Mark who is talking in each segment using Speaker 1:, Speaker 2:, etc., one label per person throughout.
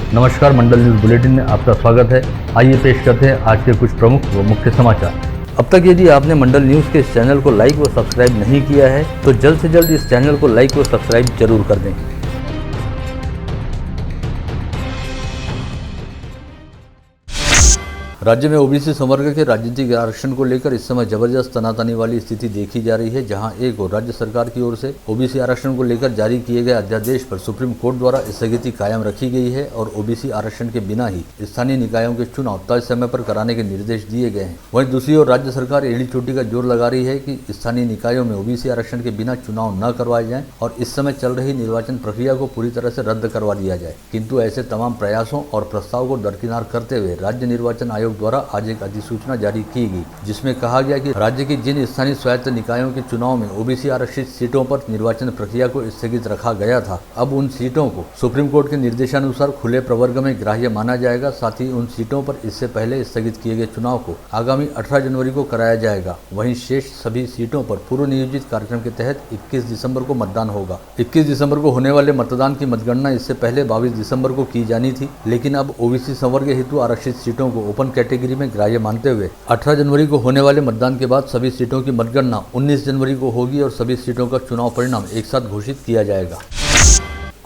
Speaker 1: नमस्कार, मंडल news bulletin में आपका स्वागत है। आइए पेश करते हैं आज के कुछ प्रमुख व मुख्य समाचार। अब तक यदि आपने मंडल न्यूज के इस चैनल को लाइक व सब्सक्राइब नहीं किया है तो जल्द से जल्द इस चैनल को लाइक व सब्सक्राइब जरूर कर दें। राज्य में ओबीसी संवर्ग के राजनीतिक आरक्षण को लेकर इस समय जबरदस्त तनातनी वाली स्थिति देखी जा रही है, जहां एक और राज्य सरकार की ओर से ओबीसी आरक्षण को लेकर जारी किए गए अध्यादेश पर सुप्रीम कोर्ट द्वारा स्थगिति कायम रखी गई है और ओबीसी आरक्षण के बिना ही स्थानीय निकायों के चुनाव तय समय पर कराने के निर्देश दिए गए हैं। वहीं दूसरी ओर राज्य सरकार एड़ी चोटी का जोर लगा रही है कि स्थानीय निकायों में ओबीसी आरक्षण के बिना चुनाव न करवाए जाएं और इस समय चल रही निर्वाचन प्रक्रिया को पूरी तरह से रद्द करवा दिया जाए। किंतु ऐसे तमाम प्रयासों और प्रस्ताव को दरकिनार करते हुए राज्य निर्वाचन आयोग द्वारा आज एक अधिसूचना जारी की गई, जिसमें कहा गया कि राज्य की जिन स्थानीय स्वायत्त निकायों के चुनाव में ओबीसी आरक्षित सीटों पर निर्वाचन प्रक्रिया को स्थगित रखा गया था, अब उन सीटों को सुप्रीम कोर्ट के निर्देशानुसार खुले प्रवर्ग में ग्राह्य माना जाएगा। साथ ही उन सीटों पर इससे पहले स्थगित किए गए चुनाव को आगामी 18 जनवरी को कराया जाएगा। वहीं शेष सभी सीटों पर पूर्व नियोजित कार्यक्रम के तहत 21 दिसंबर को मतदान होगा। 21 दिसंबर को होने वाले मतदान की मतगणना इससे पहले 22 दिसंबर को की जानी थी, लेकिन अब ओबीसी संवर्ग हेतु आरक्षित सीटों को ओपन कैटेगरी में ग्राह्य मानते हुए 18 जनवरी को होने वाले मतदान के बाद सभी सीटों की मतगणना 19 जनवरी को होगी और सभी सीटों का चुनाव परिणाम एक साथ घोषित किया जाएगा।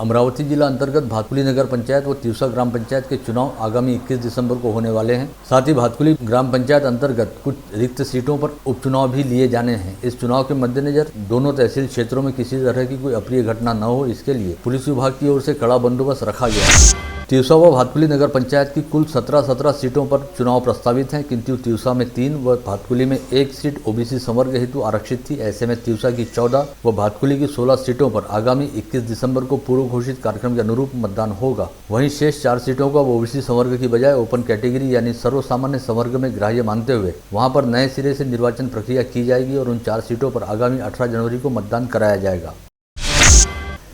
Speaker 1: अमरावती जिला अंतर्गत भातकुली नगर पंचायत व तिवसा ग्राम पंचायत के चुनाव आगामी 21 दिसंबर को होने वाले हैं। साथ ही भातकुली ग्राम पंचायत अंतर्गत कुछ रिक्त सीटों पर उपचुनाव भी लिए जाने हैं। इस चुनाव के मद्देनजर दोनों तहसील क्षेत्रों में किसी तरह की कोई अप्रिय घटना न हो, इसके लिए पुलिस विभाग की ओर से कड़ा बंदोबस्त रखा गया है। तिवसा व भातकुली नगर पंचायत की कुल 17 सीटों पर चुनाव प्रस्तावित हैं, किंतु तिवसा में 3 व भातकुली में 1 सीट ओबीसी संवर्ग हेतु आरक्षित थी। ऐसे में तिवसा की 14 व भातकुली की 16 सीटों पर आगामी 21 दिसंबर को पूर्व घोषित कार्यक्रम के अनुरूप मतदान होगा। वहीं शेष 4 सीटों का ओबीसी संवर्ग की बजाय ओपन कैटेगरी यानी सर्वसामान्य संवर्ग में ग्राह्य मानते हुए वहां पर नए सिरे से निर्वाचन प्रक्रिया की जाएगी और उन 4 सीटों पर आगामी 18 जनवरी को मतदान कराया जाएगा।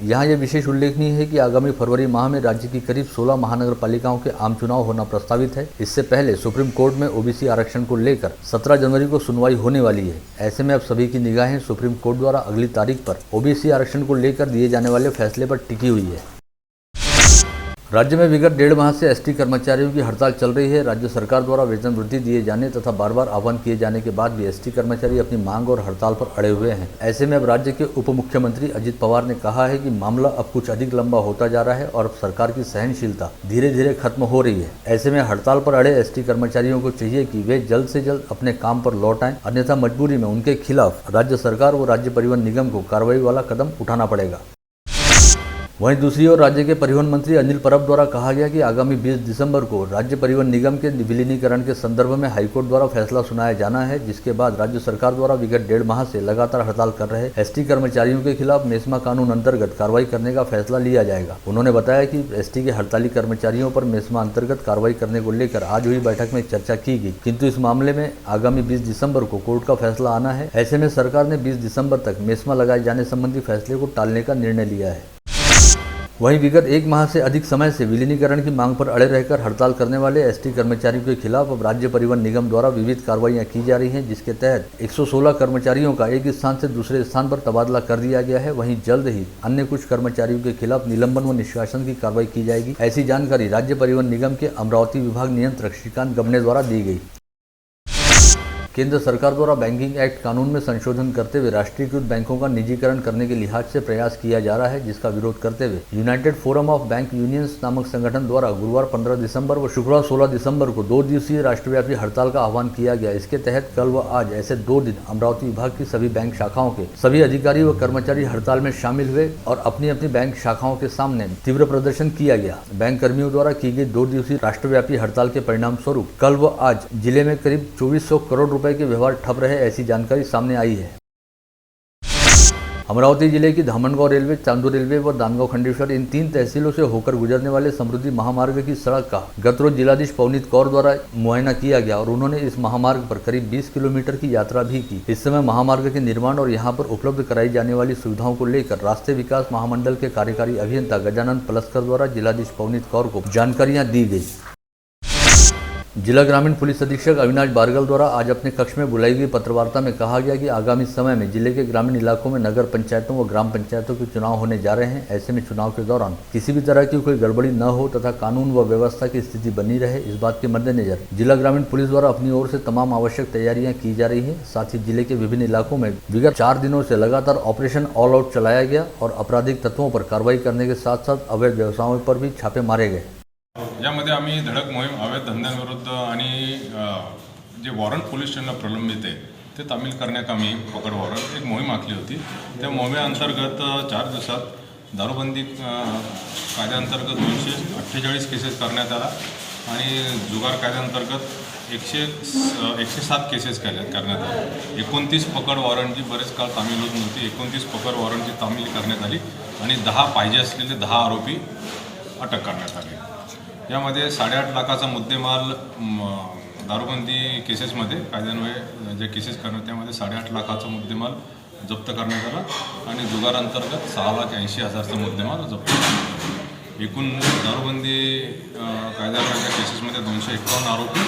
Speaker 1: यहाँ यह विशेष उल्लेखनीय है कि आगामी फरवरी माह में राज्य की करीब 16 महानगर पालिकाओं के आम चुनाव होना प्रस्तावित है। इससे पहले सुप्रीम कोर्ट में ओबीसी आरक्षण को लेकर 17 जनवरी को सुनवाई होने वाली है। ऐसे में अब सभी की निगाहें सुप्रीम कोर्ट द्वारा अगली तारीख पर ओबीसी आरक्षण को लेकर दिए जाने वाले फैसले पर टिकी हुई है। राज्य में विगत 1.5 माह से एसटी कर्मचारियों की हड़ताल चल रही है। राज्य सरकार द्वारा वेतन वृद्धि दिए जाने तथा बार बार आह्वान किए जाने के बाद भी एसटी कर्मचारी अपनी मांग और हड़ताल पर अड़े हुए हैं। ऐसे में अब राज्य के उप मुख्यमंत्री अजित पवार ने कहा है कि मामला अब कुछ अधिक लंबा होता जा रहा है और अब सरकार की सहनशीलता धीरे धीरे खत्म हो रही है। ऐसे में हड़ताल पर अड़े एसटी कर्मचारियों को चाहिए कि वे जल्द से जल्द अपने काम पर लौट आएं, अन्यथा मजबूरी में उनके खिलाफ राज्य सरकार व राज्य परिवहन निगम को कार्रवाई वाला कदम उठाना पड़ेगा। वहीं दूसरी ओर राज्य के परिवहन मंत्री अनिल परब द्वारा कहा गया कि आगामी 20 दिसंबर को राज्य परिवहन निगम के विलीनीकरण के संदर्भ में हाईकोर्ट द्वारा फैसला सुनाया जाना है, जिसके बाद राज्य सरकार द्वारा विगत 1.5 माह से लगातार हड़ताल कर रहे एसटी कर्मचारियों के खिलाफ मेस्मा कानून अंतर्गत कार्रवाई करने का फैसला लिया जाएगा। उन्होंने बताया कि एसटी के हड़ताली कर्मचारियों पर मेस्मा अंतर्गत कार्रवाई करने को लेकर आज हुई बैठक में चर्चा की गई, किंतु इस मामले में आगामी 20 दिसंबर को कोर्ट का फैसला आना है। ऐसे में सरकार ने 20 दिसंबर तक मेस्मा लगाए जाने संबंधी फैसले को टालने का निर्णय लिया है। वहीं विगत 1 माह से अधिक समय से विलीनीकरण की मांग पर अड़े रहकर हड़ताल करने वाले एसटी कर्मचारियों के खिलाफ अब राज्य परिवहन निगम द्वारा विविध कार्रवाइयां की जा रही हैं, जिसके तहत 116 कर्मचारियों का एक स्थान से दूसरे स्थान पर तबादला कर दिया गया है। वहीं जल्द ही अन्य कुछ कर्मचारियों के खिलाफ निलंबन व निष्कासन की कार्रवाई की जाएगी। ऐसी जानकारी राज्य परिवहन निगम के अमरावती विभाग नियंत्रक श्रीकांत गमने द्वारा दी गई। केंद्र सरकार द्वारा बैंकिंग एक्ट कानून में संशोधन करते हुए राष्ट्रीयकृत बैंकों का निजीकरण करने के लिहाज से प्रयास किया जा रहा है, जिसका विरोध करते हुए United forum of bank unions नामक संगठन द्वारा गुरुवार 15 दिसंबर व शुक्रवार 16 दिसंबर को 2 दिवसीय राष्ट्रव्यापी हड़ताल का आह्वान किया गया। इसके तहत कल व आज ऐसे 2 दिन अमरावती विभाग की सभी बैंक शाखाओं के सभी अधिकारी व कर्मचारी हड़ताल में शामिल हुए और अपनी अपनी बैंक शाखाओं के सामने तीव्र प्रदर्शन किया गया। बैंक कर्मियों द्वारा की गई 2 दिवसीय राष्ट्रव्यापी हड़ताल के परिणाम स्वरूप कल व आज जिले में करीब 2400 करोड़ रुपए के व्यवहार ठप रहे, ऐसी जानकारी सामने आई है। अमरावती जिले की धामनगांव रेलवे, चांदू रेलवे व दानगांव खंडेश्वर इन 3 तहसीलों से होकर गुजरने वाले समृद्धि महामार्ग की सड़क का गत रोज जिलाधीश पवनीत कौर द्वारा मुआयना किया गया और उन्होंने इस महामार्ग पर करीब 20 किलोमीटर की यात्रा भी की। इस समय महामार्ग के निर्माण और यहां पर उपलब्ध कराई जाने वाली सुविधाओं को लेकर रास्ते विकास महामंडल के कार्यकारी अभियंता गजानन पलस्कर द्वारा जिलाधीश पवनीत कौर को जानकारियां दी गई। जिला ग्रामीण पुलिस अधीक्षक अविनाश बारगल द्वारा आज अपने कक्ष में बुलाई गई पत्रवार्ता में कहा गया कि आगामी समय में जिले के ग्रामीण इलाकों में नगर पंचायतों व ग्राम पंचायतों के चुनाव होने जा रहे हैं। ऐसे में चुनाव के दौरान किसी भी तरह की कोई गड़बड़ी न हो तथा कानून व व्यवस्था की स्थिति बनी रहे, इस बात के मद्देनजर जिला ग्रामीण पुलिस द्वारा अपनी ओर से तमाम आवश्यक तैयारियां की जा रही है। साथ ही जिले के विभिन्न इलाकों में विगत 4 दिनों से लगातार ऑपरेशन ऑल आउट चलाया गया और आपराधिक तत्वों पर कार्रवाई करने के साथ साथ अवैध व्यवसायों पर भी छापे मारे गए।
Speaker 2: यामध्ये आम्ही धडक मोहीम अवैध धंद्यांविरुद्ध आणि जे वॉरंट पोलीस स्टेशनला प्रलंबित आहे ते तामील करण्याकामी पकड वॉरंट एक मोहीम आखली होती। त्या मोहिमेअंतर्गत 4 दिवसात दारूबंदी कायद्याअंतर्गत 248 केसेस करण्यात आला आणि जुगार कायद्याअंतर्गत 107 केसेस करण्यात आल्या। 29 पकड वॉरंटची बरेच काळ तामील होत नव्हती। 29 पकड वॉरंटची तामील करण्यात आली आणि 10 पाहिजे असलेले 10 आरोपी अटक करण्यात आले। यामध्ये 8.5 लाखाचा मुद्देमाल दारूबंदी केसेसमध्ये कायद्यान्वये जे केसेस करण्यात त्यामध्ये 8.5 लाखाचा मुद्देमाल जप्त करण्यात आला आणि जुगारांतर्गत 6,80,000चा मुद्देमाल जप्त करण्यात आला। एकूण दारूबंदी कायद्यान्वयाच्या केसेसमध्ये 251 आरोपी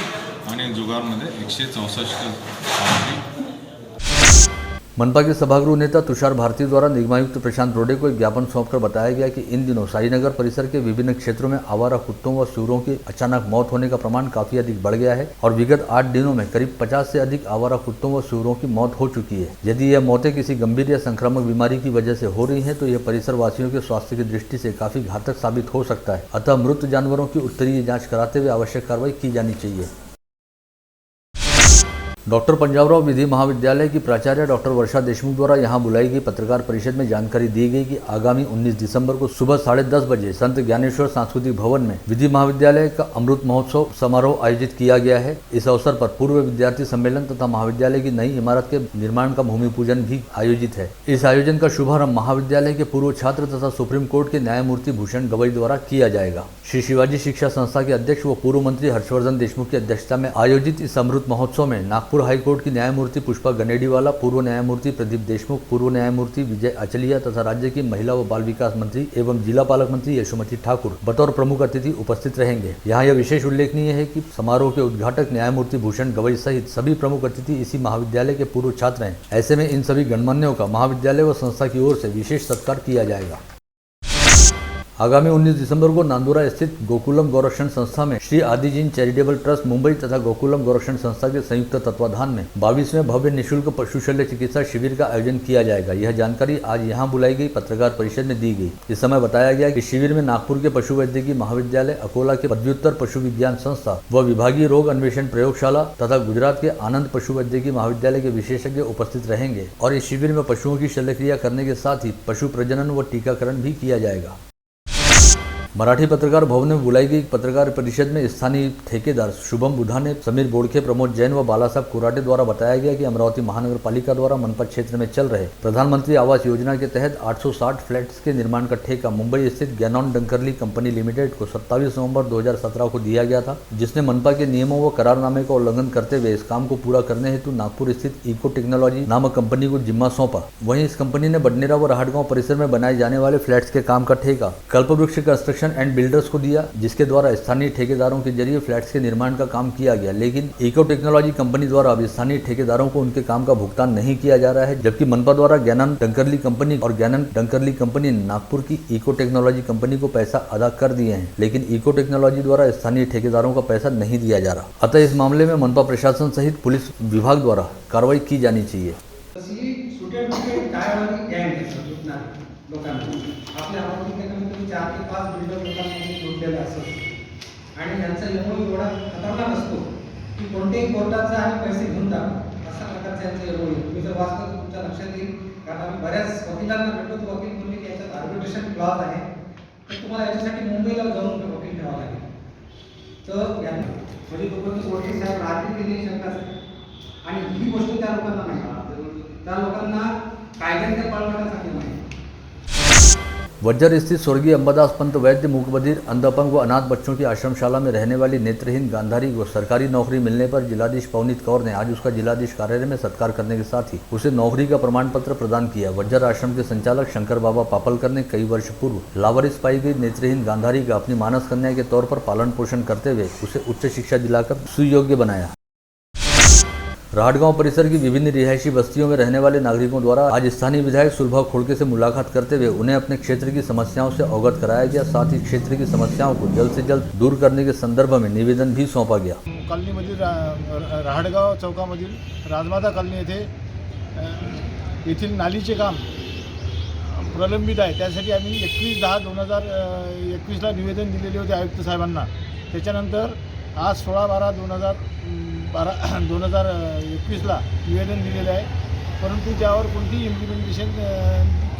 Speaker 2: आणि जुगारमध्ये 164 आरोपी।
Speaker 1: मनपा के सभागृह नेता तुषार भारती द्वारा निगमायुक्त प्रशांत रोडे को एक ज्ञापन सौंपकर बताया गया कि इन दिनों साईनगर परिसर के विभिन्न क्षेत्रों में आवारा कुत्तों व सूरों की अचानक मौत होने का प्रमाण काफी अधिक बढ़ गया है और विगत 8 दिनों में करीब 50 से अधिक आवारा कुत्तों व सूरों की मौत हो चुकी है। यदि यह मौतें किसी गंभीर या संक्रामक बीमारी की वजह से हो रही हैं तो यह परिसर वासियों के स्वास्थ्य की दृष्टि से काफी घातक साबित हो सकता है। अतः मृत जानवरों की उत्तरीय जाँच कराते हुए आवश्यक कार्रवाई की जानी चाहिए। डॉक्टर पंजाबराव विधि महाविद्यालय की प्राचार्य डॉक्टर वर्षा देशमुख द्वारा यहां बुलाई गई पत्रकार परिषद में जानकारी दी गई कि आगामी 19 दिसंबर को सुबह 10:30 बजे संत ज्ञानेश्वर सांस्कृतिक भवन में विधि महाविद्यालय का अमृत महोत्सव समारोह आयोजित किया गया है। इस अवसर पर पूर्व विद्यार्थी सम्मेलन तथा महाविद्यालय की नई इमारत के निर्माण का भूमि पूजन भी आयोजित है। इस आयोजन का शुभारंभ महाविद्यालय के पूर्व छात्र तथा सुप्रीम कोर्ट के न्यायमूर्ति भूषण गवई द्वारा किया जाएगा। श्री शिवाजी शिक्षा संस्था के अध्यक्ष व पूर्व मंत्री हर्षवर्धन देशमुख की अध्यक्षता में आयोजित इस अमृत महोत्सव में नागपुर हाईकोर्ट की न्यायमूर्ति पुष्पा गनेडीवाला, पूर्व न्यायमूर्ति प्रदीप देशमुख, पूर्व न्यायमूर्ति विजय अचलिया तथा राज्य की महिला व बाल विकास मंत्री एवं जिला पालक मंत्री यशोमती ठाकुर बतौर प्रमुख अतिथि उपस्थित रहेंगे। यहाँ यह विशेष उल्लेखनीय है कि समारोह के उद्घाटक न्यायमूर्ति भूषण गवई सहित सभी प्रमुख अतिथि इसी महाविद्यालय के पूर्व छात्र हैं। ऐसे में इन सभी गणमान्यों का महाविद्यालय व संस्था की ओर से विशेष सत्कार किया जाएगा। आगामी 19 दिसंबर को नांदुरा स्थित गोकुलम गौरक्षण संस्था में श्री आदिजीन चैरिटेबल ट्रस्ट मुंबई तथा गोकुलम गौरक्षण संस्था के संयुक्त तत्वाधान में 22वें भव्य निःशुल्क पशु शल्य चिकित्सा शिविर का आयोजन किया जाएगा। यह जानकारी आज यहां बुलाई गई पत्रकार परिषद में दी गई। इस समय बताया गया कि शिविर में नागपुर के पशु वैद्यकीय महाविद्यालय, अकोला के पदव्युत्तर पशु विज्ञान संस्था व विभागीय रोग अन्वेषण प्रयोगशाला तथा गुजरात के आनंद पशु वैद्यकीय महाविद्यालय के विशेषज्ञ उपस्थित रहेंगे और इस शिविर में पशुओं की शल्यक्रिया करने के साथ ही पशु प्रजनन व टीकाकरण भी किया जाएगा। मराठी पत्रकार भवन में बुलाई गई पत्रकार परिषद में स्थानीय ठेकेदार शुभम बुधाने, समीर बोड़खे, प्रमोद जैन व बालासाहब कुराटे द्वारा बताया गया कि अमरावती महानगर पालिका द्वारा मनपा क्षेत्र में चल रहे प्रधानमंत्री आवास योजना के तहत 860 फ्लैट्स के निर्माण का ठेका मुंबई स्थित गैनॉन डंकरली कंपनी लिमिटेड को 27 नवंबर 2017 को दिया गया था, जिसने मनपा के नियमों व करारनामे का उल्लंघन करते हुए इस काम को पूरा करने हेतु नागपुर स्थित इको टेक्नोलॉजी नामक कंपनी को जिम्मा सौंपा। वहीं इस कंपनी ने बडनेरा व राहटगांव परिसर में बनाए जाने वाले फ्लैट्स के काम का ठेका कल्पवृक्ष कंस्ट्रक्शन एंड बिल्डर्स को दिया, जिसके द्वारा स्थानीय ठेकेदारों के जरिए फ्लैट्स के निर्माण का काम किया गया। लेकिन इको टेक्नोलॉजी कंपनी द्वारा अब स्थानीय ठेकेदारों को उनके काम का भुगतान नहीं किया जा रहा है, जबकि मनपा द्वारा गैनन डंकरली कंपनी और गैनन डंकरली कंपनी ने नागपुर की इको टेक्नोलॉजी कंपनी को पैसा अदा कर दिए हैं, लेकिन इको टेक्नोलॉजी द्वारा स्थानीय ठेकेदारों का पैसा नहीं दिया जा रहा। अतः इस मामले में मनपा प्रशासन सहित पुलिस विभाग द्वारा कार्रवाई की जानी चाहिए।
Speaker 3: आपल्या आवडीचे कमीत 4 ते 5 बिल्डर लोकांनी जोडलेले असतात आणि यांचा एमओयू एवढा खतरनाक असतो की कोणत्याही कोर्टाचा आणि पैसे घेऊन टाकतो अशा प्रकारचा यांचा एमओयू तुम्ही जर वाचलं तर तुमच्या लक्षात येईल, कारण आम्ही बऱ्याच वकिलांना भेटलो तर वकील म्हणले की याच्यात आर्बिट्रेशन क्लॉज आहे, तर तुम्हाला याच्यासाठी मुंबईला जाऊन वकील ठेवावा लागेल। तर यांनी म्हणजे तोपर्यंत कोर्टी साहेब राहतील की नाही शंका आहे आणि ही गोष्ट त्या लोकांना नाही, त्या लोकांना कायद्याने पाळण्यासाठी नाही।
Speaker 1: वज्जर स्थित स्वर्गीय अंबादास पंत वैद्य मूकबधिर अंध अपंग व अनाथ बच्चों की आश्रमशाला में रहने वाली नेत्रहीन गांधारी को सरकारी नौकरी मिलने पर जिलाधीश पवनीत कौर ने आज उसका जिलाधीश कार्यालय में सत्कार करने के साथ ही उसे नौकरी का प्रमाण पत्र प्रदान किया। वज्जर आश्रम के संचालक शंकर बाबा पापलकर ने कई वर्ष पूर्व लावारिस पाई गई नेत्रहीन गांधारी का अपनी मानस कन्या के तौर पर पालन पोषण करते हुए उसे उच्च शिक्षा दिलाकर सुयोग्य बनाया। राहटगांव परिसर की विभिन्न रिहायशी बस्तियों में रहने वाले नागरिकों द्वारा आज स्थानीय विधायक सुलभा खोड़के से मुलाकात करते हुए उन्हें अपने क्षेत्र की समस्याओं से अवगत कराया गया। साथ ही क्षेत्र की समस्याओं को जल्द से जल्द दूर करने के संदर्भ में निवेदन भी सौंपा गया।
Speaker 4: कॉलनीमधील राहटगाव चौकामधील राजमाता कॉलनी येथील नालीचे काम प्रलंबित आहे। त्यासाठी आम्ही 21/10/2021ला निवेदन दिलेले होते आयुक्त साहेबांना। त्याच्यानंतर आज 16/12/2021ला निवेदन दिलेलं आहे, परंतु त्यावर कोणतीही इम्प्लिमेंटेशन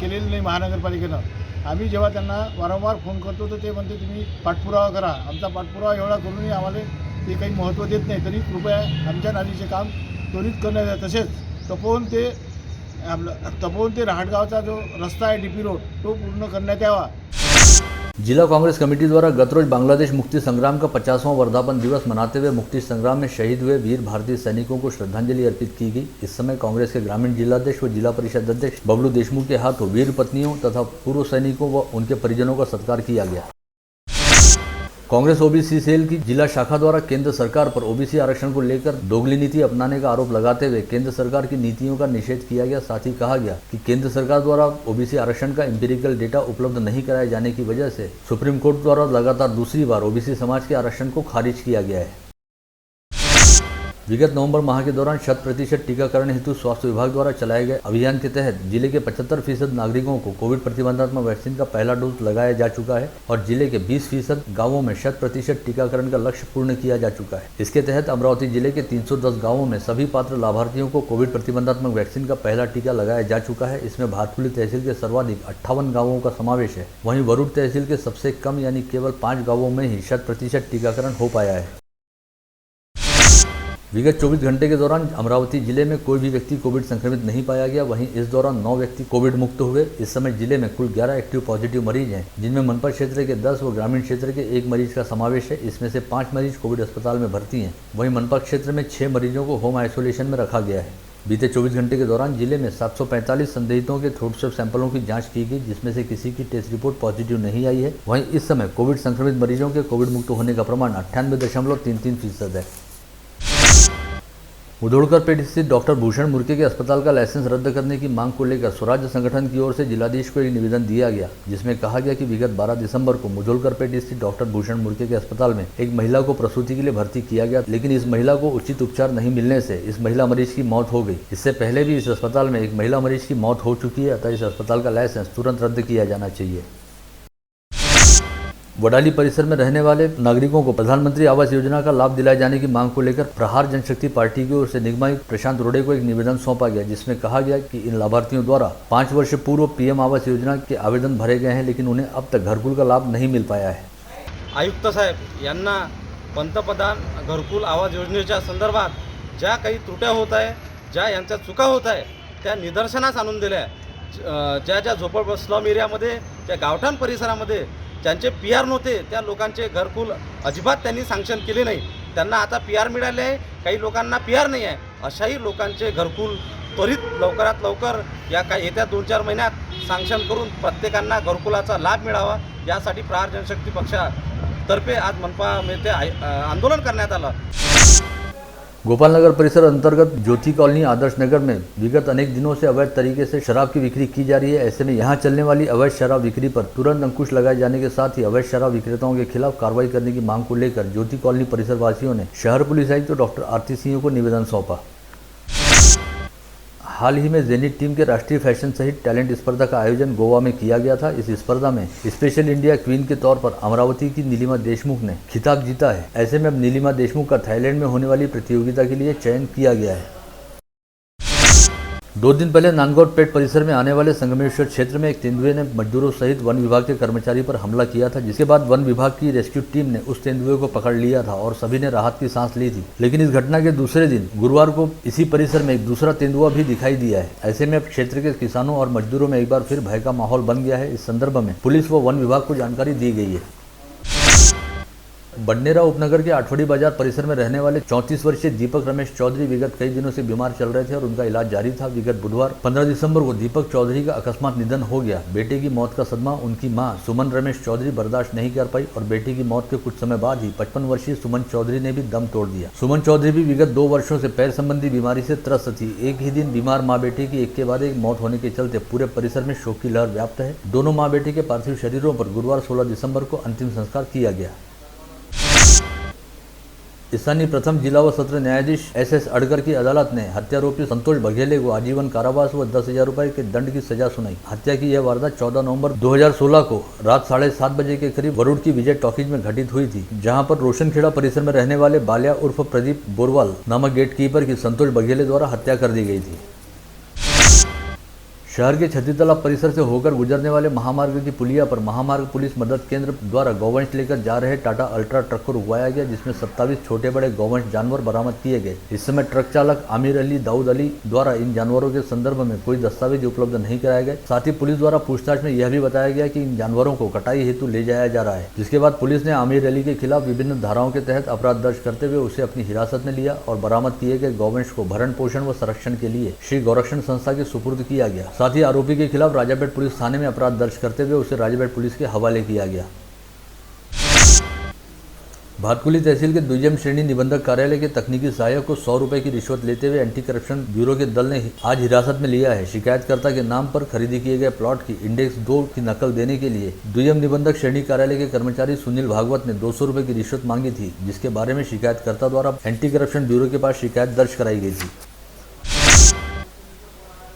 Speaker 4: केलेलं नाही महानगरपालिकेनं। आम्ही जेव्हा त्यांना वारंवार फोन करतो तर ते म्हणते तुम्ही पाठपुरावा करा। आमचा पाठपुरावा एवढा करूनही आम्हाला ते काही महत्त्व देत नाही। तरी कृपया आमच्या नालीचे काम त्वरित करण्यात यावे। तसेच तपोवन ते राहटगावचा जो रस्ता आहे DP रोड तो पूर्ण करण्यात यावा।
Speaker 1: जिला कांग्रेस कमेटी द्वारा गत रोज बांग्लादेश मुक्ति संग्राम का 50वां वर्धापन दिवस मनाते हुए मुक्ति संग्राम में शहीद हुए वीर भारतीय सैनिकों को श्रद्धांजलि अर्पित की गई। इस समय कांग्रेस के ग्रामीण जिलाध्यक्ष व जिला परिषद अध्यक्ष बबलू देशमुख के हाथों वीर पत्नियों तथा पूर्व सैनिकों व उनके परिजनों का सत्कार किया गया। कांग्रेस ओबीसी सेल की जिला शाखा द्वारा केंद्र सरकार पर ओबीसी आरक्षण को लेकर दोगली नीति अपनाने का आरोप लगाते हुए केंद्र सरकार की नीतियों का निषेध किया गया। साथ ही कहा गया कि केंद्र सरकार द्वारा ओबीसी आरक्षण का एम्पिरिकल डेटा उपलब्ध नहीं कराए जाने की वजह से सुप्रीम कोर्ट द्वारा लगातार दूसरी बार ओबीसी समाज के आरक्षण को खारिज किया गया है। विगत नवंबर माह के दौरान 100% टीकाकरण हेतु स्वास्थ्य विभाग द्वारा चलाए गए अभियान के तहत जिले के 75% नागरिकों को कोविड प्रतिबंधात्मक वैक्सीन का पहला डोज लगाया जा चुका है और जिले के 20% गांवों में 100% टीकाकरण का लक्ष्य पूर्ण किया जा चुका है। इसके तहत अमरावती जिले के 310 गाँवों में सभी पात्र लाभार्थियों को कोविड प्रतिबंधात्मक वैक्सीन का पहला टीका लगाया जा चुका है। इसमें भातकुली तहसील के सर्वाधिक 58 गाँवों का समावेश है। वहीं वरुड तहसील के सबसे कम यानी केवल 5 गाँवों में ही 100% टीकाकरण हो पाया है। विगत 24 घंटे के दौरान अमरावती जिले में कोई भी व्यक्ति कोविड संक्रमित नहीं पाया गया। वहीं इस दौरान 9 व्यक्ति कोविड मुक्त हुए। इस समय जिले में कुल 11 एक्टिव पॉजिटिव मरीज हैं, जिनमें मनपा क्षेत्र के 10 व ग्रामीण क्षेत्र के 1 मरीज का समावेश है। इसमें से 5 मरीज कोविड अस्पताल में भर्ती हैं। वहीं मनपा क्षेत्र में 6 मरीजों को होम आइसोलेशन में रखा गया है। बीते 24 घंटे के दौरान जिले में 745 संदिग्धों के थ्रोट स्वेब सैंपलों की जांच की गई, जिसमें से किसी की टेस्ट रिपोर्ट पॉजिटिव नहीं आई है। वहीं इस समय कोविड संक्रमित मरीजों के कोविड मुक्त होने का प्रमाण 98.33% है। मुधोलकर पेट स्थित डॉक्टर भूषण मुर्के के अस्पताल का लाइसेंस रद्द करने की मांग को लेकर स्वराज्य संगठन की ओर से जिलाधीश को एक निवेदन दिया गया, जिसमें कहा गया कि विगत 12 दिसंबर को मुधोलकर पेट स्थित डॉक्टर भूषण मुर्के के अस्पताल में एक महिला को प्रसूति के लिए भर्ती किया गया, लेकिन इस महिला को उचित उपचार नहीं मिलने से इस महिला मरीज की मौत हो गई। इससे पहले भी इस अस्पताल में एक महिला मरीज की मौत हो चुकी है, अतः इस अस्पताल का लाइसेंस तुरंत रद्द किया जाना चाहिए। वडाली परिसर में रहने वाले नागरिकों को प्रधानमंत्री आवास योजना का लाभ दिलाए जाने की मांग को लेकर प्रहार जनशक्ति पार्टी की ओर से निगमायुक्त प्रशांत रोडे को एक निवेदन सौंपा गया, जिसमें कहा गया कि इन लाभार्थियों द्वारा 5 वर्ष पूर्व पीएम आवास योजना के आवेदन भरे गए हैं, लेकिन उन्हें अब तक घरकुल का लाभ नहीं मिल पाया है।
Speaker 5: आयुक्त साहेब यांना पंतप्रधान घरकुल आवास योजनेच्या संदर्भात ज्या काही त्रुट्या होत आहे, ज्या यांच्या चुका होत आहे त्या निदर्शनास आणून दिल्या। ज्या झोपड स्लम एरियामध्ये त्या गावठाण परिसरामध्ये ज्यांचे PR नव्हते त्या लोकांचे घरकुल अजिबात त्यांनी सँक्शन केले नाही। त्यांना आता PR मिळाले आहे, काही लोकांना PR नाही आहे। अशाही लोकांचे घरकुल त्वरित लवकरात लवकर या काही येत्या 2-4 महिन्यात सँक्शन करून प्रत्येकांना घरकुलाचा लाभ मिळावा यासाठी प्रहार जनशक्ती पक्षातर्फे आज मनपा येथे आंदोलन करण्यात आलं।
Speaker 1: गोपालनगर परिसर अंतर्गत ज्योति कॉलोनी आदर्श नगर में विगत अनेक दिनों से अवैध तरीके से शराब की बिक्री की जा रही है। ऐसे में यहां चलने वाली अवैध शराब बिक्री पर तुरंत अंकुश लगाए जाने के साथ ही अवैध शराब विक्रेताओं के खिलाफ कार्रवाई करने की मांग को लेकर ज्योति कॉलोनी परिसर वासियों ने शहर पुलिस आयुक्त डॉक्टर आरती सिंह को निवेदन सौंपा। हाल ही में जेनिथ टीम के राष्ट्रीय फैशन सहित टैलेंट स्पर्धा का आयोजन गोवा में किया गया था। इस स्पर्धा में स्पेशल इंडिया क्वीन के तौर पर अमरावती की नीलिमा देशमुख ने खिताब जीता है। ऐसे में अब नीलिमा देशमुख का थाईलैंड में होने वाली प्रतियोगिता के लिए चयन किया गया है। 2 दिन पहले नांदगौर पेट परिसर में आने वाले संगमेश्वर क्षेत्र में एक तेंदुए ने मजदूरों सहित वन विभाग के कर्मचारी पर हमला किया था, जिसके बाद वन विभाग की रेस्क्यू टीम ने उस तेंदुए को पकड़ लिया था और सभी ने राहत की सांस ली थी। लेकिन इस घटना के दूसरे दिन गुरुवार को इसी परिसर में एक दूसरा तेंदुआ भी दिखाई दिया है। ऐसे में अब क्षेत्र के किसानों और मजदूरों में एक बार फिर भय का माहौल बन गया है। इस संदर्भ में पुलिस व वन विभाग को जानकारी दी गई है। बडनेरा उपनगर के आठवड़ी बाजार परिसर में रहने वाले 34 वर्षीय दीपक रमेश चौधरी विगत कई दिनों से बीमार चल रहे थे और उनका इलाज जारी था। विगत बुधवार 15 दिसंबर को दीपक चौधरी का अकस्मात निधन हो गया। बेटे की मौत का सदमा उनकी मां सुमन रमेश चौधरी बर्दाश्त नहीं कर पाई और बेटी की मौत के कुछ समय बाद ही 55 वर्षीय सुमन चौधरी ने भी दम तोड़ दिया। सुमन चौधरी भी विगत 2 वर्षों से पैर संबंधी बीमारी से त्रस्त थी। एक ही दिन बीमार माँ बेटी की एक के बाद एक मौत होने के चलते पूरे परिसर में शोक की लहर व्याप्त है। दोनों माँ बेटी के पार्थिव शरीरों पर गुरुवार 16 दिसंबर को अंतिम संस्कार किया गया। स्थानीय प्रथम जिला व सत्र न्यायाधीश SS अडकर की अदालत ने हत्यारोपी संतोष बघेले को आजीवन कारावास व 10,000 रुपए के दंड की सजा सुनाई। हत्या की यह वारदात 14 नवंबर 2016 को रात 7:30 बजे के करीब वरुड़ की विजय टॉकीज में घटित हुई थी, जहां पर रोशनखेड़ा परिसर में रहने वाले बालिया उर्फ प्रदीप बोरवाल नामक गेटकीपर की संतोष बघेले द्वारा हत्या कर दी गई थी। शहर के छती तालाब परिसर से होकर गुजरने वाले महामार्ग की पुलिया पर महामार्ग पुलिस मदद केंद्र द्वारा गौवंश लेकर जा रहे टाटा अल्ट्रा ट्रक को रुकवाया गया, जिसमें 27 छोटे बड़े गौवंश जानवर बरामद किए गए। इस समय ट्रक चालक आमिर अली दाऊद अली द्वारा इन जानवरों के संदर्भ में कोई दस्तावेज उपलब्ध नहीं कराए गए। साथ ही पुलिस द्वारा पूछताछ में यह भी बताया गया कि इन जानवरों को कटाई हेतु ले जाया जा रहा है, जिसके बाद पुलिस ने आमिर अली के खिलाफ विभिन्न धाराओं के तहत अपराध दर्ज करते हुए उसे अपनी हिरासत में लिया और बरामद किए गए गौवंश को भरण पोषण व संरक्षण के लिए श्री गौरक्षण संस्था के सुपुर्द किया गया। साथ ही आरोपी के खिलाफ राजापेट पुलिस थाने में अपराध दर्ज करते हुए उसे राजापेट पुलिस के हवाले किया गया। भातकुली तहसील के द्वितीय श्रेणी निबंधक कार्यालय के तकनीकी सहायक को 100 रुपए की रिश्वत लेते हुए एंटी करप्शन ब्यूरो के दल ने आज हिरासत में लिया है। शिकायतकर्ता के नाम पर खरीदी किए गए प्लॉट की इंडेक्स 2 की नकल देने के लिए द्वितीय निबंधक श्रेणी कार्यालय के कर्मचारी सुनील भागवत ने 200 रुपए की रिश्वत मांगी थी, जिसके बारे में शिकायतकर्ता द्वारा एंटी करप्शन ब्यूरो के पास शिकायत दर्ज कराई गई थी।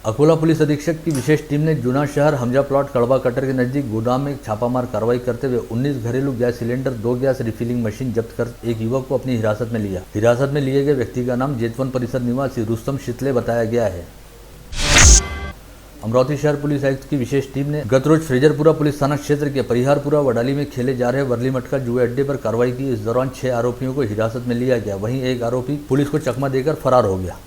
Speaker 1: अकोला पुलिस अधीक्षक की विशेष टीम ने जूना शहर हमजा प्लॉट कड़वा कटर के नजदीक गोदाम में छापामार कार्रवाई करते हुए 19 घरेलू gas cylinder, 2 gas refilling machine जब्त कर एक युवक को अपनी हिरासत में लिया। हिरासत में लिए गए व्यक्ति का नाम जेतवन परिसर निवासी रुस्तम शितले बताया गया है। अमरावती शहर पुलिस आयुक्त की विशेष टीम ने गत रोज फ्रेजरपुरा पुलिस थाना क्षेत्र के परिहारपुरा वडाली में खेले जा रहे वर्ली मटका जुए अड्डे पर कार्रवाई की। इस दौरान 6 आरोपियों को हिरासत में लिया गया। वहीं एक आरोपी पुलिस को चकमा देकर फरार हो गया।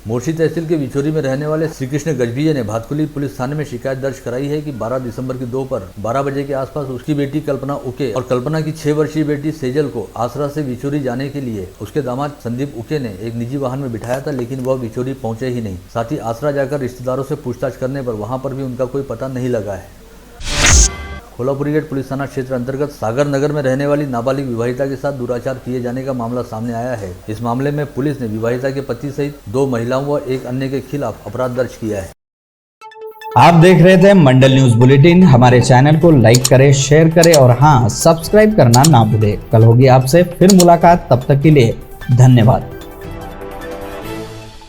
Speaker 1: मोर्शी तहसील के विछोरी में रहने वाले श्री कृष्ण गजभिये ने भातकुली पुलिस थाने में शिकायत दर्ज कराई है कि 12 दिसंबर की दोपहर 12 बजे के आसपास उसकी बेटी कल्पना उके और कल्पना की 6 वर्षीय बेटी सेजल को आसरा से विछोरी जाने के लिए उसके दामाद संदीप उके ने एक निजी वाहन में बिठाया था, लेकिन वह विछोरी पहुंचे ही नहीं। साथ ही आसरा जाकर रिश्तेदारों से पूछताछ करने पर वहां पर भी उनका कोई पता नहीं लगा है। कोल्हापुरी गेट पुलिस थाना क्षेत्र अंतर्गत सागर नगर में रहने वाली नाबालिग विवाहिता के साथ दुराचार किए जाने का मामला सामने आया है। इस मामले में पुलिस ने विवाहिता के पति सहित 2 महिलाओं व एक अन्य के खिलाफ अपराध दर्ज किया है।
Speaker 6: आप देख रहे थे मंडल न्यूज बुलेटिन। हमारे चैनल को लाइक करें, शेयर करें और हाँ, सब्सक्राइब करना ना भूलें। कल होगी आपसे फिर मुलाकात, तब तक के लिए धन्यवाद।